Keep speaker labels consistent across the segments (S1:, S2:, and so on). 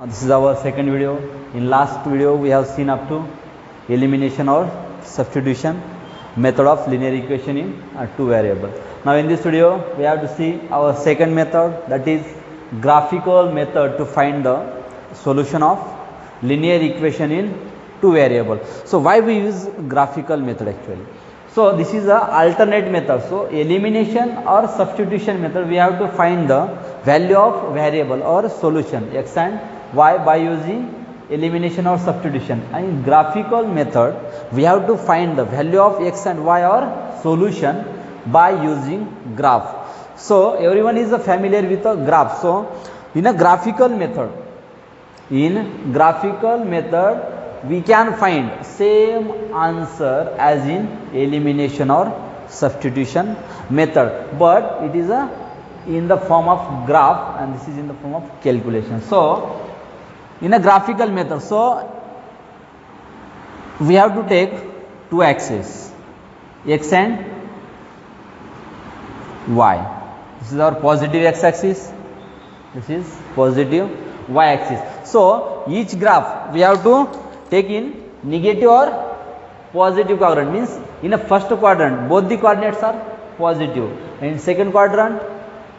S1: This is our second video. In last video we have seen up to elimination or substitution method of linear equation in two variables. Now in this video we have to see our second method, that is graphical method to find the solution of linear equation in two variables. So why we use graphical method actually? So this is a alternate method. So elimination or substitution method, we have to find the value of variable or solution x and y by using elimination or substitution. And in graphical method we have to find the value of x and y or solution by using graph. So everyone is familiar with a graph. So in a graphical method, we can find same answer as in elimination or substitution method, but it is in the form of graph and this is in the form of calculation. So in a graphical method, so we have to take two axes, x and y. This is our positive x axis, this is positive y axis. So each graph we have to take in negative or positive quadrant, means in a first quadrant both the coordinates are positive, and in second quadrant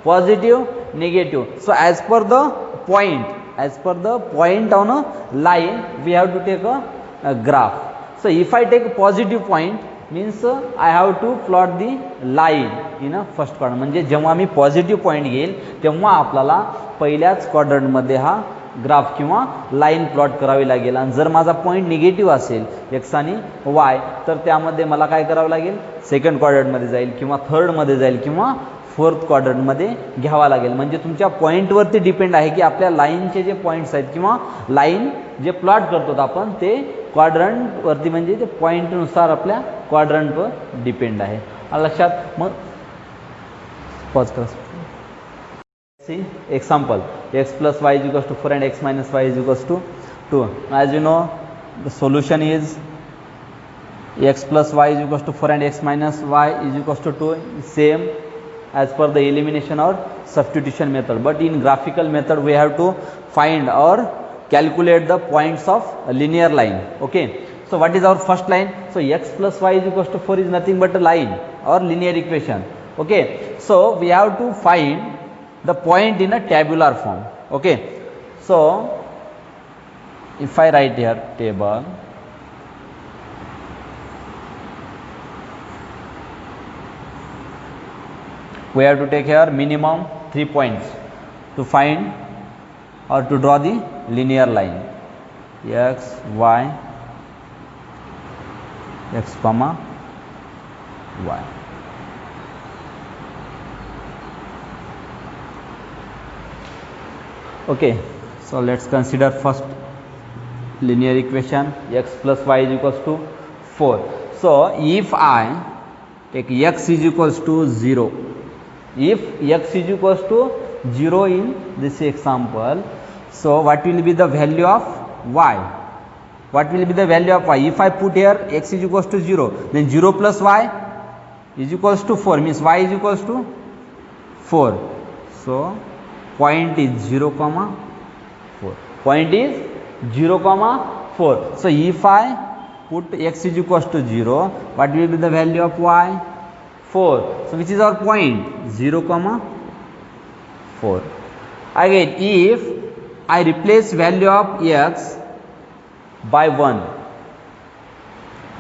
S1: positive, negative. So as per the point on a line we have to take a graph. So if I take a positive point means I have to plot the line in a first quadrant. म्हणजे जेव्हा मी positive point घेईल तेव्हा आपल्याला पहिल्याच क्वाड्रंटमध्ये हा graph किंवा line plot करावी लागेल. आणि जर माझा पॉईंट निगेटिव्ह असेल एक्स आणि वाय तर त्यामध्ये मला काय करावं लागेल, सेकंड क्वाड्रंटमध्ये जाईल किंवा थर्डमध्ये जाईल किंवा फोर्थ क्वाड्रंटमध्ये घ्यावा लागेल. म्हणजे तुमच्या पॉईंटवरती डिपेंड आहे की आपल्या लाईनचे जे पॉईंट्स आहेत किंवा लाईन जे प्लॉट करतो आपण ते क्वाड्रंटवरती, म्हणजे ते पॉईंटनुसार आपल्या क्वाड्रंटवर डिपेंड आहे. लक्षात. मग पॉज करा. See example, x plus y is equals to 4 and x minus y is equals to 2. As you know, the solution is x plus y is equals to 4 and x minus y is equals to 2, same as per the elimination or substitution method. But in graphical method we have to find or calculate the points of a linear line. Okay, so what is our first line? So x plus y is equals to 4 is nothing but a line or linear equation. Okay, so we have to find the point in a tabular form. Okay, so if I write here table, we have to take here minimum 3 points to find or to draw the linear line x, y, x comma y. Okay, so let's consider first linear equation, x plus y is equals to 4. So if I take x is equals to 0, if x is equals to 0 in this example, so what will be the value of y? What will be the value of y? If I put here x is equals to 0, then 0 plus y is equals to 4, means y is equals to 4. So point is 0 comma 4. Point is 0 comma 4. So if I put x is equals to 0, what will be the value of y? 4. So which is our point? 0 comma 4. Again, if I replace value of x by 1,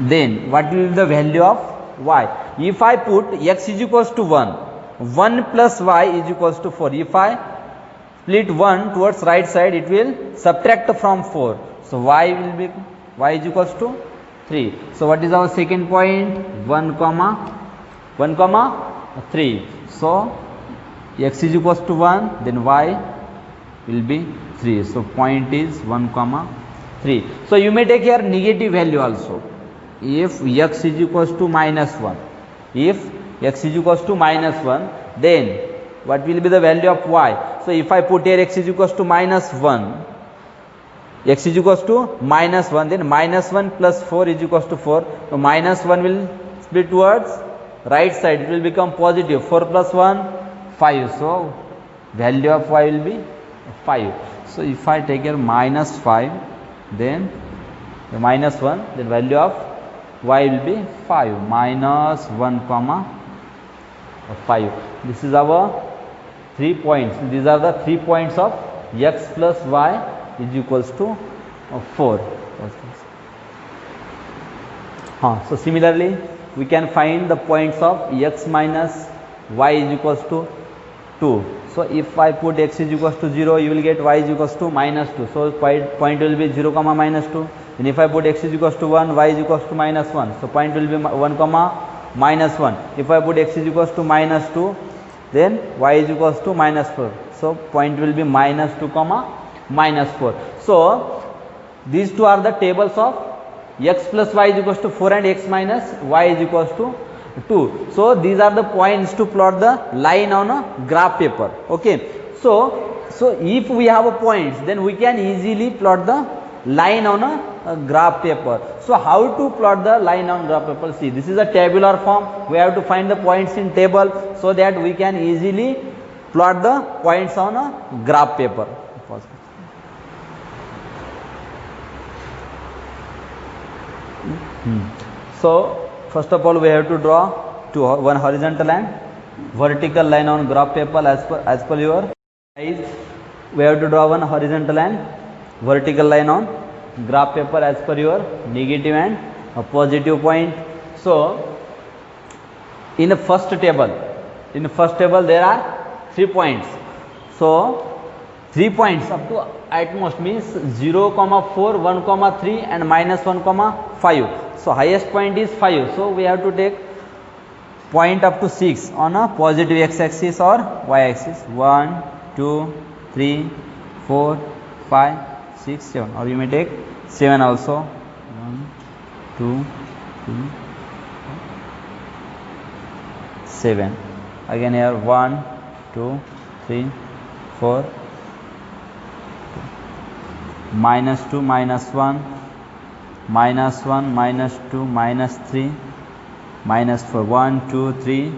S1: then what will be the value of y? If I put x is equals to 1, 1 plus y is equals to 4. If I split 1 towards right side, it will subtract from 4. So y will be, y is equals to 3. So what is our second point? 1 comma 3. So x is equals to 1, then y will be 3. So point is 1 comma 3. So you may take here negative value also. If x is equals to minus 1, if x is equals to minus 1, then what will be the value of y? So if I put here x is equals to minus 1, x is equals to minus 1, then minus 1 plus 4 is equals to 4. So minus 1 will split towards right side, it will become positive. 4 plus 1, 5. So value of y will be 5. So if I take here minus 5, then the minus 1, then value of y will be 5, minus 1 comma 5. This is our 3 points. These are the 3 points of x plus y is equals to 4. So similarly, we can find the points of x minus y is equals to 2. So if I put x is equals to 0, you will get y is equals to minus 2. So point will be 0 comma minus 2. And if I put x is equals to 1, y is equals to minus 1. So point will be 1 comma minus 1. If I put x is equals to minus 2, then y is equals to minus 4. So point will be minus 2 comma minus 4. So these two are the tables of x plus y is equals to 4 and x minus y is equals to 2. So these are the points to plot the line on a graph paper. Okay. So if we have a points, then we can easily plot the line on a graph paper. So how to plot the line on graph paper? See, this is a tabular form. We have to find the points in table so that we can easily plot the points on a graph paper. So first of all, we have to draw one horizontal and vertical line on graph paper as per your size. We have to draw one horizontal and vertical line on graph paper as per your negative and a positive point. So in the first table there are 3 points. So 3 points up to at most means 0, 4, 1, 3 and minus 1, 5. So highest point is 5. So we have to take point up to 6 on a positive x-axis or y-axis. 1, 2, 3, 4, 5, 6, 7. Or you may take 7 also. 1, 2, 3, 7. Again here 1, 2, 3, 4. Minus 2, minus 1, minus 1, minus 2, minus 3, minus 4. 1, 2, 3,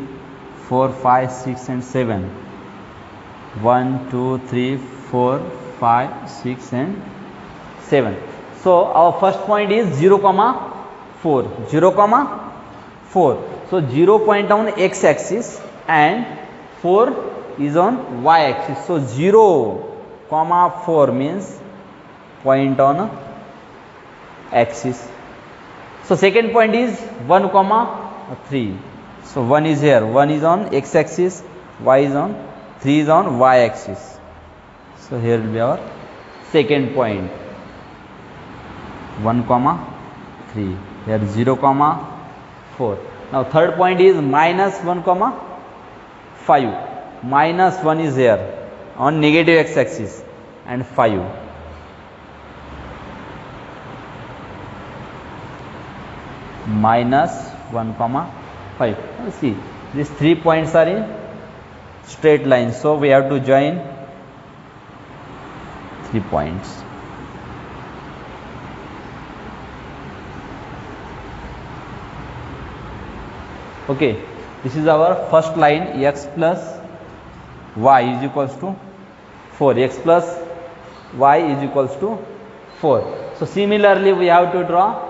S1: 4, 5, 6 and 7. 1, 2, 3, 4, 5, 6 and 7. So our first point is 0, 4. 0, 4. So 0 point on x axis and 4 is on y axis. So 0, 4 means point on axis. So second point is 1, 3. So 1 is here. 1 is on x axis, y is on, 3 is on y axis. So here will be our second point. 1, 3. Here 0, 4. Now third point is minus 1, 5. Minus 1 is here on negative x axis and 5. Minus 1, 5. See, these 3 points are in straight line. So we have to join 3 points. Okay, this is our first line, x plus y is equals to 4. X plus y is equals to 4. So similarly, we have to draw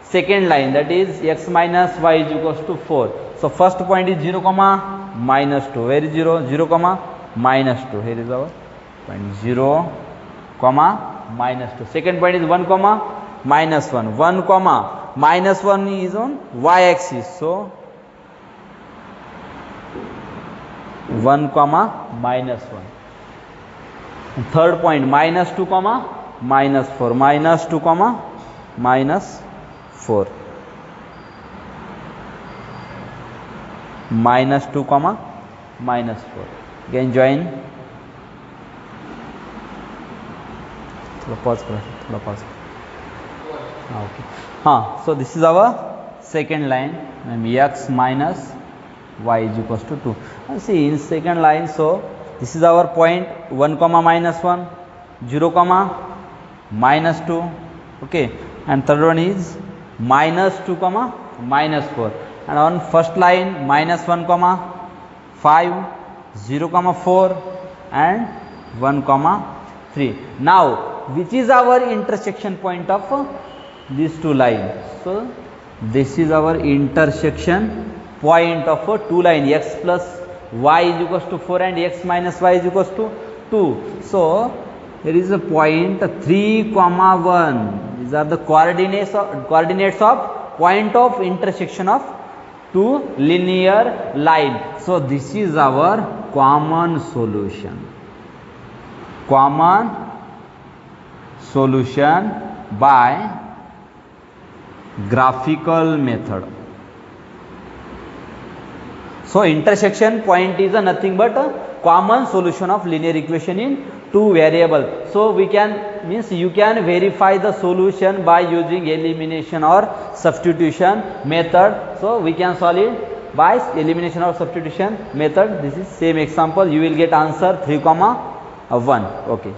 S1: second line, that is x minus y is equals to 4. So first point is 0, minus 2. Where is 0? 0, minus 2. Here is our point 0, minus 2. Second point is 1, minus 1. 1, minus 1 is on y axis. So 1, minus 1. And third point minus 2, minus 4. Minus 2, minus 4. Minus 2, minus 4. Again join. Pause. Okay. So this is our second line. X minus y is equals to 2. See, in second line, so this is our point 1, minus 1, 0, minus 2. Okay, and third one is minus 2, minus 4. And on first line minus 1, 5, 0, 4 and 1, 3. Now which is our intersection point of these two lines? So this is our intersection point of two line, x plus y is equals to 4 and x minus y is equals to 2. So here is a point 3, 1. These are the coordinates of point of intersection of two linear line. So this is our common solution. Common solution by graphical method. So intersection point is nothing but a common solution of linear equation in two variable. So we can you can verify the solution by using elimination or substitution method. So we can solve it by elimination or substitution method. This is same example. You will get answer 3, 1. Okay.